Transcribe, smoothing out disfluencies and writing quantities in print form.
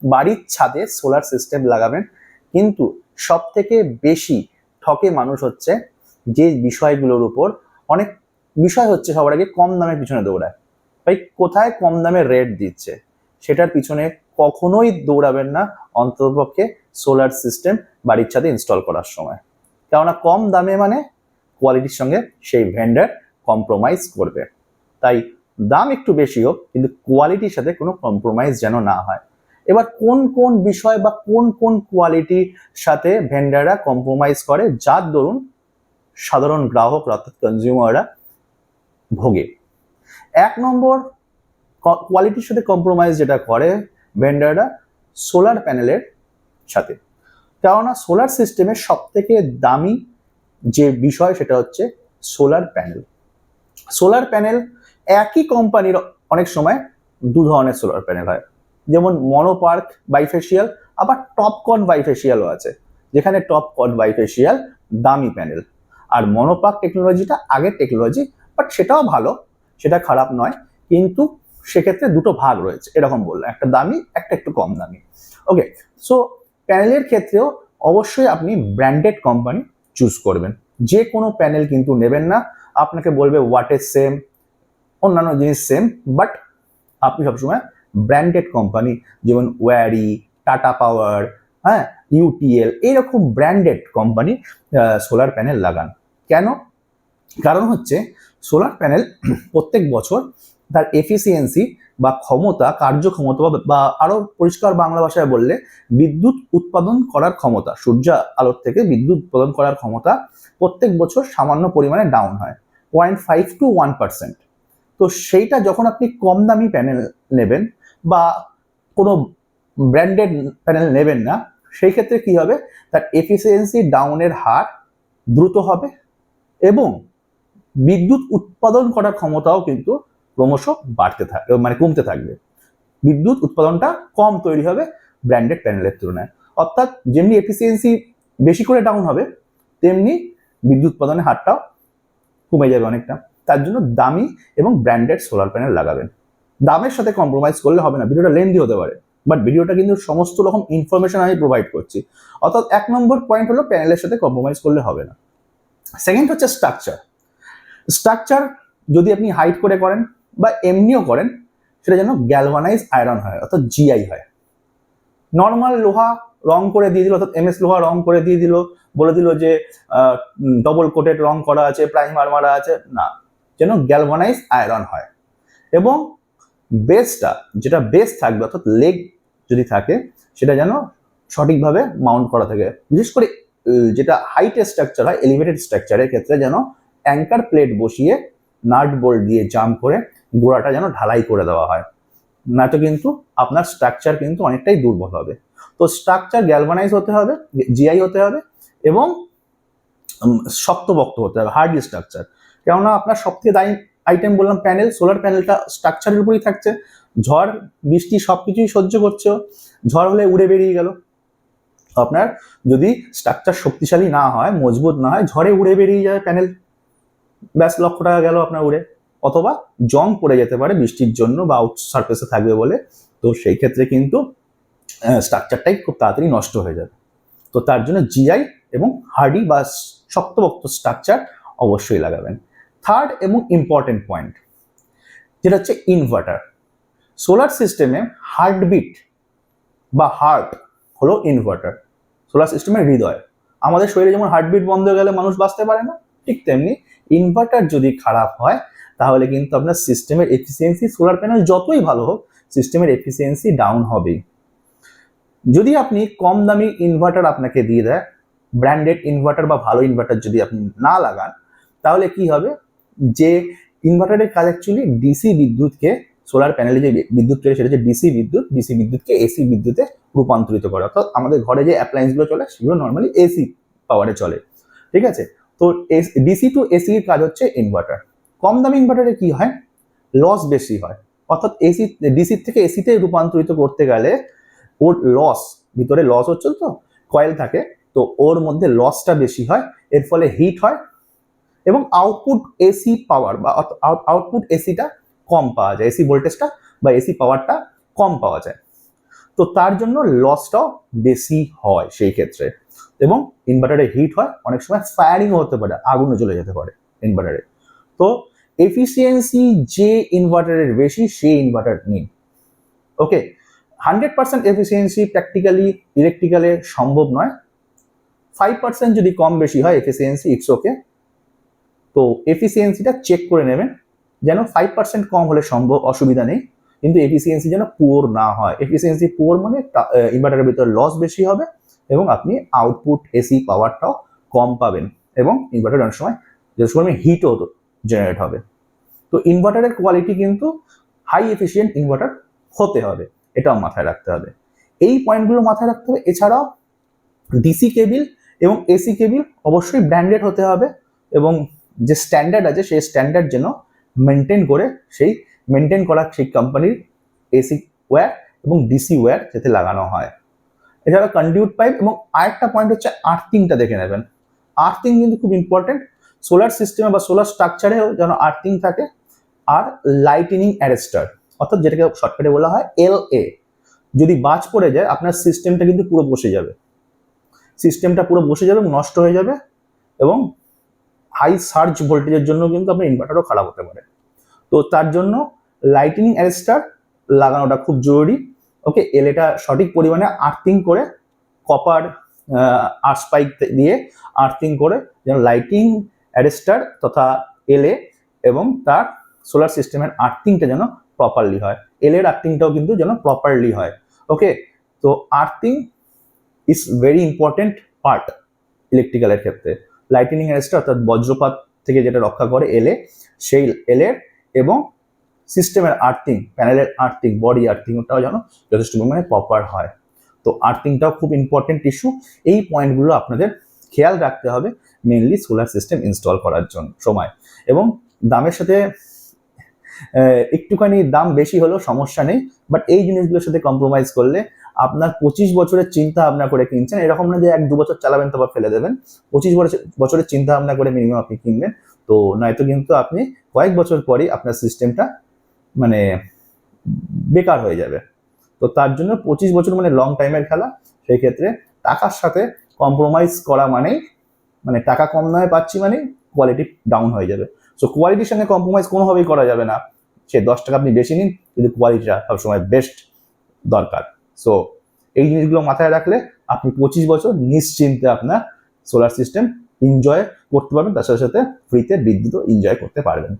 বাড়ির ছাদে solar system লাগাবেন, কিন্তু সব থেকে বেশি ঠকে মানুষ হচ্ছে যে বিষয়গুলোর উপর অনেক বিষয় হচ্ছে সবার আগে কম দামের পিছনে দৌড়ায়। ভাই কোথায় কম দামের রেট দিচ্ছে সেটার পিছনে কখনোই দৌড়াবেন না অন্ততপক্ষে সোলার সিস্টেম বাড়ির ছাদে ইনস্টল করার সময়। কেননা কম দামে মানে কোয়ালিটির সঙ্গে সেই ভেন্ডার কম্প্রোমাইজ করবে। তাই দাম একটু বেশি হোক কিন্তু কোয়ালিটির সাথে কোনো কম্প্রোমাইজ যেন না হয়। এবার কোন কোন বিষয় বা কোন কোন কোয়ালিটির সাথে ভেন্ডাররা কম্প্রোমাইজ করে যার দরুন সাধারণ গ্রাহক অর্থাৎ কনজিউমাররা ভোগে। 1 নম্বর কোয়ালিটির সাথে কম্প্রোমাইজ যেটা করে ভেন্ডাররা সোলার প্যানেলের সাথে। কেননা সোলার সিস্টেমের সব থেকে দামি যে বিষয় সেটা হচ্ছে সোলার প্যানেল। সোলার প্যানেল একই কোম্পানির অনেক সময় দু ধরনের সোলার প্যানেল হয়, যেমন মনোপার্ক বাইফেশিয়াল, আবার টপকন বাইফেশিয়ালও আছে, যেখানে টপকন বাইফেশিয়াল দামি প্যানেল আর মনোপার্ক টেকনোলজিটা আগের টেকনোলজি, বাট সেটাও ভালো, সেটা খারাপ নয়, কিন্তু সেক্ষেত্রে দুটো ভাগ রয়েছে এরকম বললাম, একটা দামি একটা একটু কম দামি। ওকে, সো প্যানেলের ক্ষেত্রেও অবশ্যই আপনি ব্র্যান্ডেড কোম্পানি চুজ করবেন। যে কোনো প্যানেল কিন্তু নেবেন না, আপনাকে বলবে ওয়াটেজ সেম, অন্যান্য জিনিস সেম, বাট আপনি সবসময় ব্র্যান্ডেড কোম্পানি যেমন ওয়ারি, টাটা পাওয়ার, হ্যাঁ, ইউটিএল, এইরকম ব্র্যান্ডেড কোম্পানি সোলার প্যানেল লাগান। কেন? কারণ হচ্ছে সোলার প্যানেল প্রত্যেক বছর তার এফিসিয়েন্সি বা ক্ষমতা, কার্যক্ষমতা বা আরো পরিষ্কার বাংলা ভাষায় বললে বিদ্যুৎ উৎপাদন করার ক্ষমতা, সূর্য আলোর থেকে বিদ্যুৎ উৎপাদন করার ক্ষমতা প্রত্যেক বছর সামান্য পরিমাণে ডাউন হয়, 0.5 to 1%। তো সেইটা যখন আপনি কম দামি প্যানেল নেবেন বা কোনো ব্র্যান্ডেড প্যানেল নেবেন না, সেই ক্ষেত্রে কি হবে, তার এফিসিয়েন্সি ডাউনের হার দ্রুত হবে এবং বিদ্যুৎ উৎপাদন করার ক্ষমতাও কিন্তু ক্রমশ বাড়তে থাকবে, মানে কমতে থাকবে। বিদ্যুৎ উৎপাদনটা কম তৈরি হবে ব্র্যান্ডেড প্যানেলের তুলনায়। অর্থাৎ যেমনি এফিসিয়েন্সি বেশি করে ডাউন হবে, তেমনি বিদ্যুৎ উৎপাদনের হারটাও কমে যাবে অনেকটা। তার জন্য দামি এবং ব্র্যান্ডেড সোলার প্যানেল লাগাবেন। দামের সাথে কম্প্রোমাইজ করলে হবে না, ভিডিওটা লেন্দি হতে পারে, বাট ভিডিওটা কিন্তু সমস্ত রকম ইনফরমেশন আমি প্রোভাইড করছি। অর্থাৎ 1 নম্বর পয়েন্ট হলো প্যানেলের সাথে কম্প্রোমাইজ করলে হবে না। সেকেন্ড হচ্ছে স্ট্রাকচার। স্ট্রাকচার যদি আপনি হাইট করে করেন বা এমনিও করেন, সেটা যেন গ্যালভানাইজ আয়রন হয়, অর্থাৎ জিআই হয়। নর্মাল লোহা রং করে দিয়ে দিল, অর্থাৎ এমএস লোহা রং করে দিয়ে দিল, বলে দিল যে ডবল কোটেড রং করা আছে, প্রাইমার মারা আছে, না, যেন গ্যালভানাইজ আয়রন হয়। এবং বেসটা, যেটা বেস থাকবে অর্থাৎ লেগ যদি থাকে, সেটা যেন সঠিকভাবে মাউন্ট করা থাকে। বিশেষ করে যেটা হাইটের স্ট্রাকচার হয়, এলিভেটেড স্ট্রাকচারের ক্ষেত্রে যেন অ্যাঙ্কার প্লেট বসিয়ে নাট বোল্ট দিয়ে জাম করে গোড়াটা যেন ঢালাই করে দেওয়া হয়, না তো কিন্তু আপনার স্ট্রাকচার কিন্তু অনেকটাই দুর্বল হবে। তো স্ট্রাকচার গ্যালভানাইজ হতে হবে, জিআই হতে হবে এবং শক্তপোক্ত হতে হবে, হার্ড স্ট্রাকচার। কেননা আপনার সবথেকে দায়ী আইটেম বললাম প্যানেল, সোলার প্যানেলটা স্ট্রাকচারের উপরেই থাকছে, ঝড় বৃষ্টি সবকিছুই সহ্য করছে, ঝড় হলে উড়ে বেরিয়ে গেল। আপনার যদি স্ট্রাকচার শক্তিশালী না হয়, মজবুত না হয়, ঝড়ে উড়ে বেরিয়ে যায় প্যানেল, ব্যাস লক্ষ টাকা গেল আপনার উড়ে। অথবা জং পড়ে যেতে পারে বৃষ্টির জন্য বা আউট সারফেসে থাকবে বলে, তো সেই ক্ষেত্রে কিন্তু স্ট্রাকচারটাই খুব তাড়াতাড়ি নষ্ট হয়ে যাবে। তো তার জন্য জিআই এবং হার্ডি বা শক্তপোক্ত স্ট্রাকচার অবশ্যই লাগাবেন। থার্ড এবং ইম্পর্টেন্ট পয়েন্ট যেটা হচ্ছে ইনভার্টার। সোলার সিস্টেমে হার্টবিট বা হার্ট হলো ইনভার্টার, সোলার সিস্টেমের হৃদয়। আমাদের শরীরে যেমন হার্টবিট বন্ধ হয়ে গেলে মানুষ বাঁচতে পারে না, ঠিক তেমনি ইনভার্টার যদি খারাপ হয় তাহলে কিন্তু আপনার সিস্টেমের এফিসিয়েন্সি, সোলার প্যানেল যতই ভালো হোক, সিস্টেমের এফিসিয়েন্সি ডাউন হবেই। যদি আপনি কম দামি ইনভার্টার আপনাকে দিয়ে দেয়, ব্র্যান্ডেড ইনভার্টার বা ভালো ইনভার্টার যদি আপনি না লাগান, তাহলে কি হবে, যে ইনভার্টারের কাজ অ্যাকচুয়ালি ডিসি বিদ্যুৎকে, সোলার প্যানেলে যে বিদ্যুৎ চলে সেটা হচ্ছে ডিসি বিদ্যুৎ, ডিসি বিদ্যুৎকে এসি বিদ্যুতে রূপান্তরিত করে। অর্থাৎ আমাদের ঘরে যে অ্যাপ্লায়েন্সগুলো চলে সেগুলো নর্মালি এসি পাওয়ারে চলে, ঠিক আছে। তো ডিসি টু এসি এর কাজ হচ্ছে ইনভার্টার। কম দামি ইনভার্টারে কি হয়, লস বেশি হয়, অর্থাৎ এসি ডিসি থেকে এসিতে রূপান্তরিত করতে গেলে ওর লস, ভিতরে লস হচ্ছে তো কয়েল থাকে, তো ওর মধ্যে লসটা বেশি হয়, এর ফলে হিট হয় এবং আউটপুট এসি পাওয়ার বা আউটপুট এসিটা কম পাওয়া যায়, এসি ভোল্টেজটা বা এসি পাওয়ারটা কম পাওয়া যায়। তো তার জন্য লসটাও বেশি হয় সেই ক্ষেত্রে। এবং ইনভার্টারে হিট হয়, অনেক সময় ফায়ারিংও হতে পারে, আগুনও জ্বলে যেতে পারে ইনভার্টারে। তো এফিসিয়েন্সি যে ইনভার্টারের বেশি সেই ইনভার্টার নিন। ওকে, 100% এফিসিয়েন্সি প্র্যাকটিক্যালি ইলেকট্রিক্যালে সম্ভব নয়। 5% যদি কম বেশি হয় এফিসিয়েন্সি, ইটস ওকে। তো এফিসিয়েন্সিটা চেক করে নেবেন, যেন 5% কম হলে সম্ভব, অসুবিধা নেই, কিন্তু এফিসিয়েন্সি যেন পুয়ার না হয়। এফিসিয়েন্সি পুয়ার মানে ইনভার্টারের ভিতরে লস বেশি হবে এবং আপনি আউটপুট এসি পাওয়ারটাও কম পাবেন, এবং ইনভার্টার অনেক সময় যে সময় হিটও জেনারেট হবে। তো ইনভার্টারের কোয়ালিটি কিন্তু হাই এফিসিয়েন্ট ইনভার্টার হতে হবে, এটাও মাথায় রাখতে হবে। এই পয়েন্টগুলো মাথায় রাখতে হবে। এছাড়াও ডিসি কেবিল এবং এসি কেবিল অবশ্যই ব্র্যান্ডেড হতে হবে, এবং যে স্ট্যান্ডার্ড আছে সেই স্ট্যান্ডার্ড যেন মেনটেন করা সেই কোম্পানির এসি ওয়্যার এবং ডিসি ওয়্যার যাতে লাগানো হয়। এছাড়া কন্ডিউট পাইপ, এবং আরেকটা পয়েন্ট হচ্ছে আর্থিংটা দেখে নেবেন। আর্থিং কিন্তু খুব ইম্পর্টেন্ট, সোলার সিস্টেমে বা সোলার স্ট্রাকচারেও যেন আর্থিং থাকে। আর লাইটেনিং অ্যারেস্টার, অর্থাৎ যেটাকে শর্টকাটে বলা হয় LA, যদি বাজ পড়ে যায় আপনার সিস্টেমটা কিন্তু পুরো বসে যাবে, এবং নষ্ট হয়ে যাবে, এবং হাই সার্জ ভোল্টেজের জন্য কিন্তু আপনার ইনভার্টারও খারাপ হতে পারে। তো তার জন্য লাইটেনিং অ্যারেস্টার লাগানোটা খুব জরুরি। ওকে, এলএটা সঠিক পরিমাণে আর্থিং করে, কপার আর্সপাইক দিয়ে আর্থিং করে যেন লাইটিং অ্যারেস্টার তথা এলএ এবং তার সোলার সিস্টেমের আর্থিংটা যেন প্রপারলি হয়। এলএর আর্থিংটাও কিন্তু যেন প্রপারলি হয়। ওকে, তো earthing is very important part ইলেকট্রিক্যালের ক্ষেত্রে। লাইটেনিং অ্যারেস্টার অর্থাৎ বজ্রপাত থেকে যেটা রক্ষা করে এলএ, সেই এলএ এবং সিস্টেমের আর্থিং, প্যানেলের আর্থিং, বডি আর্থিং, ওটাও যেন যথেষ্ট পরিমাণে প্রপার হয়। তো আর্থিংটাও খুব ইম্পর্টেন্ট ইস্যু। এই পয়েন্টগুলো আপনাদের খেয়াল রাখতে হবে মেনলি সোলার সিস্টেম ইনস্টল করার সময়। এবং দামের সাথে একটুখানি দাম বেশি হলেও সমস্যা নেই, বাট এই জিনিসগুলোর সাথে কম্প্রোমাইজ করলে আপনার 25 বছরের চিন্তা ভাবনা করে কিনছেন, এরকম না যে 1-2 বছর চালাবেন তারপর ফেলে দেবেন। 25 বছরের চিন্তা ভাবনা করে মিনিমাম আপনি কিনবেন, তো নয়তো কিন্তু আপনি কয়েক বছর পরই আপনার সিস্টেমটা মানে বেকার হয়ে যাবে। তো তার জন্য 25 বছর মানে লং টাইমের খেলা। সেই ক্ষেত্রে টাকার সাথে কম্প্রোমাইজ করা মানে টাকা কম নয় পাচ্ছি মানে কোয়ালিটি ডাউন হয়ে যাবে। সো কোয়ালিটির সঙ্গে কম্প্রোমাইজ কোনোভাবেই করা যাবে না। সে 10 টাকা আপনি বেশি নিন, কিন্তু কোয়ালিটিটা সবসময় বেস্ট দরকার। সো এই জিনিসগুলো মাথায় রাখলে আপনি 25 বছর নিশ্চিন্তে আপনার সোলার সিস্টেম এনজয় করতে পারবেন, তার সাথে সাথে ফ্রিতে বিদ্যুৎও এনজয় করতে পারবেন।